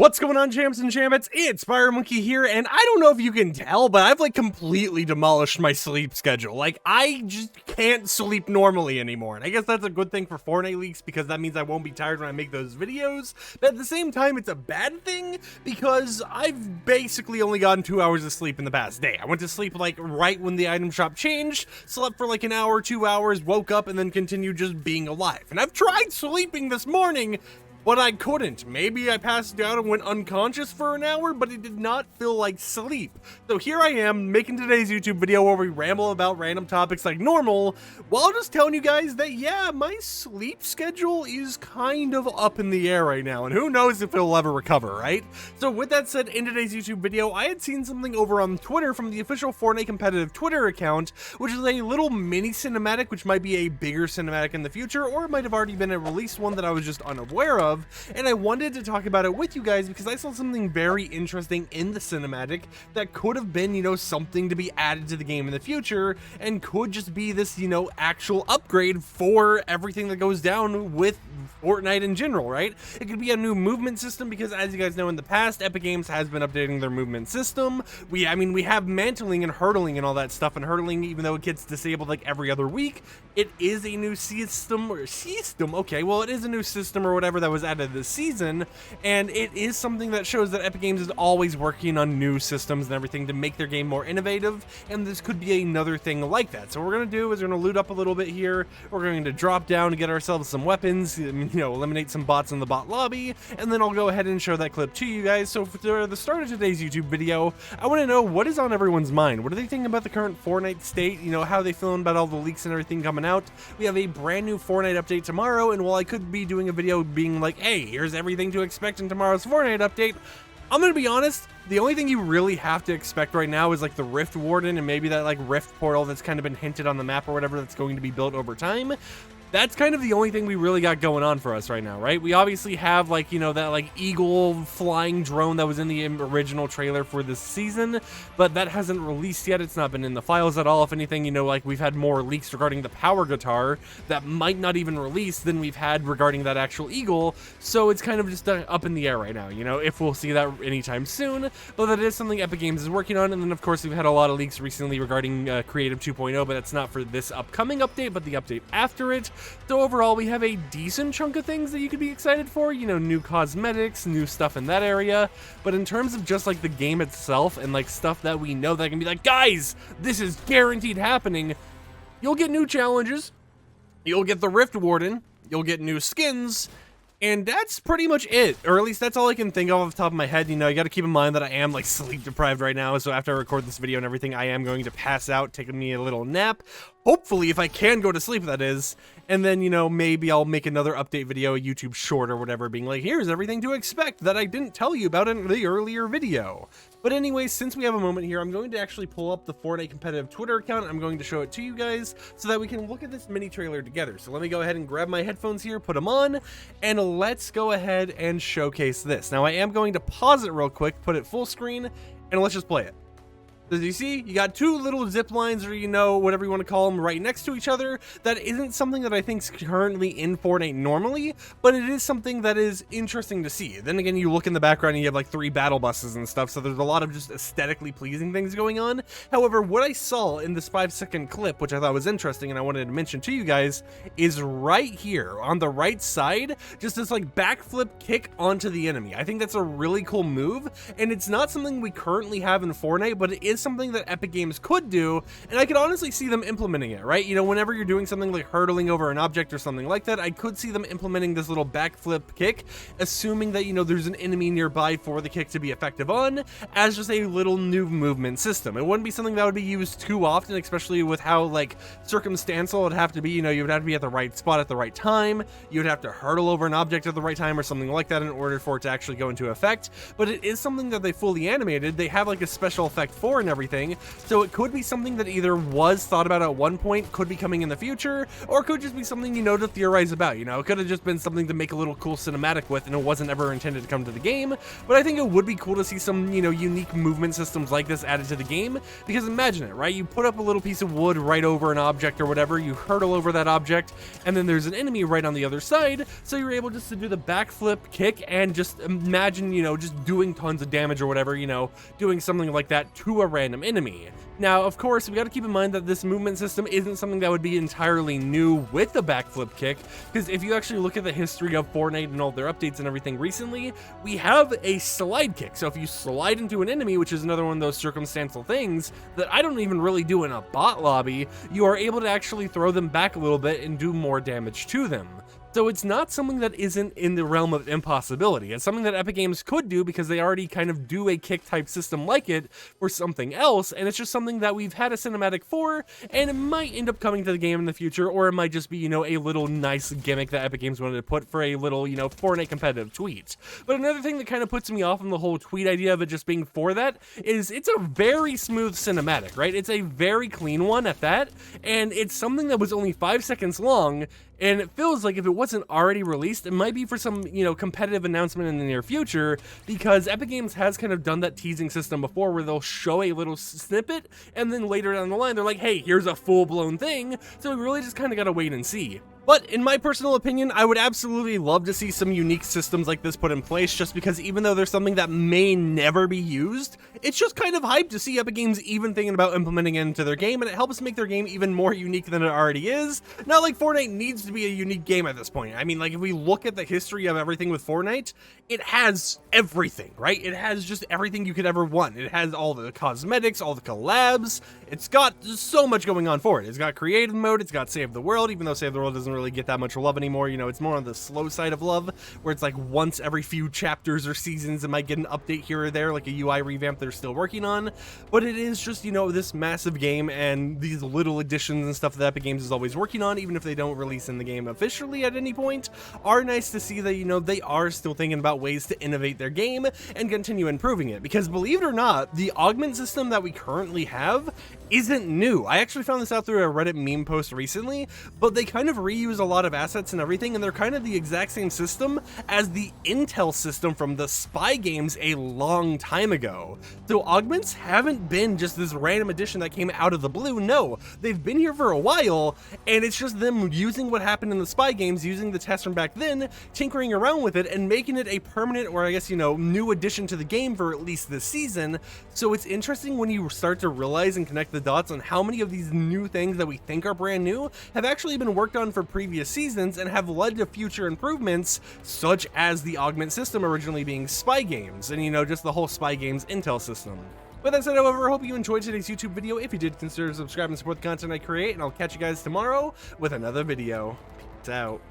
What's going on, champs and champions? It's FireMonkey here, and I don't know if you can tell, but I've like completely demolished my sleep schedule. Like, I just can't sleep normally anymore, and I guess that's a good thing for Fortnite leaks because that means I won't be tired when I make those videos, but at the same time, it's a bad thing because I've basically only gotten 2 hours of sleep in the past day. I went to sleep like right when the item shop changed, slept for like an hour, 2 hours, woke up, and then continued just being alive. And I've tried sleeping this morning, but I couldn't. Maybe I passed out and went unconscious for an hour, but it did not feel like sleep. So here I am making today's YouTube video where we ramble about random topics like normal, while just telling you guys that, yeah, my sleep schedule is kind of up in the air right now, and who knows if it'll ever recover, right? So with that said, in today's YouTube video, I had seen something over on Twitter from the official Fortnite competitive Twitter account, which is a little mini cinematic, which might be a bigger cinematic in the future, or it might have already been a released one that I was just unaware of. And I wanted to talk about it with you guys because I saw something very interesting in the cinematic that could have been, you know, something to be added to the game in the future and could just be this, you know, actual upgrade for everything that goes down with Fortnite in general, right? It could be a new movement system because, as you guys know, in the past, Epic Games has been updating their movement system. We have mantling and hurdling and all that stuff, and hurdling, even though it gets disabled like every other week, it is a new system, okay, well, it is a new system or whatever that was added this season, and it is something that shows that Epic Games is always working on new systems and everything to make their game more innovative, and this could be another thing like that. So what we're going to do is we're going to loot up a little bit here, we're going to drop down to get ourselves some weapons, you know, eliminate some bots in the bot lobby, and then I'll go ahead and show that clip to you guys. So for the start of today's YouTube video, I want to know what is on everyone's mind. What are they thinking about the current Fortnite state? You know, how are they feeling about all the leaks and everything coming out? We have a brand new Fortnite update tomorrow, and while I could be doing a video being like, hey, here's everything to expect in tomorrow's Fortnite update, I'm gonna be honest, the only thing you really have to expect right now is like the Rift Warden and maybe that like Rift portal that's kind of been hinted on the map or whatever that's going to be built over time. That's kind of the only thing we really got going on for us right now, right? We obviously have like, you know, that like eagle flying drone that was in the original trailer for this season, but that hasn't released yet. It's not been in the files at all. If anything, you know, like we've had more leaks regarding the power guitar that might not even release than we've had regarding that actual eagle. So it's kind of just up in the air right now, you know, if we'll see that anytime soon, but that is something Epic Games is working on. And then of course we've had a lot of leaks recently regarding Creative 2.0, but that's not for this upcoming update, but the update after it. So overall, we have a decent chunk of things that you could be excited for, you know, new cosmetics, new stuff in that area, but in terms of just like the game itself and like stuff that we know that can be like, guys, this is guaranteed happening, you'll get new challenges, you'll get the Rift Warden, you'll get new skins, and that's pretty much it, or at least that's all I can think of off the top of my head. You know, you got to keep in mind that I am like sleep deprived right now, so after I record this video and everything, I am going to pass out, taking me a little nap. Hopefully, if I can go to sleep, that is. And then, you know, maybe I'll make another update video, a YouTube short or whatever, being like, here's everything to expect that I didn't tell you about in the earlier video. But anyway, since we have a moment here, I'm going to actually pull up the Fortnite competitive Twitter account. I'm going to show it to you guys so that we can look at this mini trailer together. So let me go ahead and grab my headphones here, put them on, and let's go ahead and showcase this. Now, I am going to pause it real quick, put it full screen, and let's just play it. As you see, you got two little zip lines, or, you know, whatever you want to call them, right next to each other. That isn't something that I think is currently in Fortnite normally, but it is something that is interesting to see. Then again, you look in the background and you have like 3 battle buses and stuff, so there's a lot of just aesthetically pleasing things going on. However, what I saw in this 5-second clip, which I thought was interesting and I wanted to mention to you guys, is right here on the right side, just this like backflip kick onto the enemy. I think that's a really cool move, and it's not something we currently have in Fortnite, but it is something that Epic Games could do, and I could honestly see them implementing it, right? You know, whenever you're doing something like hurdling over an object or something like that, I could see them implementing this little backflip kick, assuming that, you know, there's an enemy nearby for the kick to be effective on, as just a little new movement system. It wouldn't be something that would be used too often, especially with how, like, circumstantial it would have to be. You know, you would have to be at the right spot at the right time, you would have to hurdle over an object at the right time or something like that in order for it to actually go into effect, but it is something that they fully animated. They have, like, a special effect for and everything. So it could be something that either was thought about at one point, could be coming in the future, or could just be something, you know, to theorize about. You know, it could have just been something to make a little cool cinematic with, and it wasn't ever intended to come to the game. But I think it would be cool to see some, you know, unique movement systems like this added to the game, because imagine it, right? You put up a little piece of wood right over an object or whatever, you hurtle over that object, and then there's an enemy right on the other side, so you're able just to do the backflip kick and just imagine, you know, just doing tons of damage or whatever, you know, doing something like that to a random enemy. Now, of course, we got to keep in mind that this movement system isn't something that would be entirely new with the backflip kick, because if you actually look at the history of Fortnite and all their updates and everything recently, we have a slide kick. So if you slide into an enemy, which is another one of those circumstantial things that I don't even really do in a bot lobby, you are able to actually throw them back a little bit and do more damage to them. So it's not something that isn't in the realm of impossibility. It's something that Epic Games could do because they already kind of do a kick type system like it for something else, and it's just something that we've had a cinematic for, and it might end up coming to the game in the future, or it might just be, you know, a little nice gimmick that Epic Games wanted to put for a little, you know, Fortnite competitive tweet. But another thing that kind of puts me off on the whole tweet idea of it just being for that is it's a very smooth cinematic, right? It's a very clean one at that, and it's something that was only 5 seconds long. And it feels like if it wasn't already released, it might be for some, you know, competitive announcement in the near future, because Epic Games has kind of done that teasing system before where they'll show a little snippet, and then later down the line, they're like, hey, here's a full-blown thing. So we really just kind of got to wait and see. But in my personal opinion, I would absolutely love to see some unique systems like this put in place, just because even though there's something that may never be used, it's just kind of hype to see Epic Games even thinking about implementing it into their game, and it helps make their game even more unique than it already is. Not like Fortnite needs to be a unique game at this point. I mean, like, if we look at the history of everything with Fortnite, it has everything, right? It has just everything you could ever want. It has all the cosmetics, all the collabs. It's got just so much going on for it. It's got creative mode, it's got Save the World, even though Save the World doesn't really get that much love anymore. You know, it's more on the slow side of love, where it's like once every few chapters or seasons it might get an update here or there, like a UI revamp they're still working on. But it is just, you know, this massive game, and these little additions and stuff that Epic Games is always working on, even if they don't release in the game officially at any point, are nice to see that, you know, they are still thinking about ways to innovate their game and continue improving it. Because believe it or not, the augment system that we currently have isn't new. I actually found this out through a Reddit meme post recently, but they kind of reuse a lot of assets and everything, and they're kind of the exact same system as the Intel system from the Spy games a long time ago. So augments haven't been just this random addition that came out of the blue. No, they've been here for a while, and it's just them using what happened in the Spy games, using the test from back then, tinkering around with it, and making it a permanent, or I guess, you know, new addition to the game for at least this season. So it's interesting when you start to realize and connect the dots on how many of these new things that we think are brand new have actually been worked on for previous seasons and have led to future improvements, such as the augment system originally being Spy games, and, you know, just the whole Spy games Intel system. With that said, however, I hope you enjoyed today's YouTube video. If you did, consider subscribing and support the content I create, and I'll catch you guys tomorrow with another video. Peace out.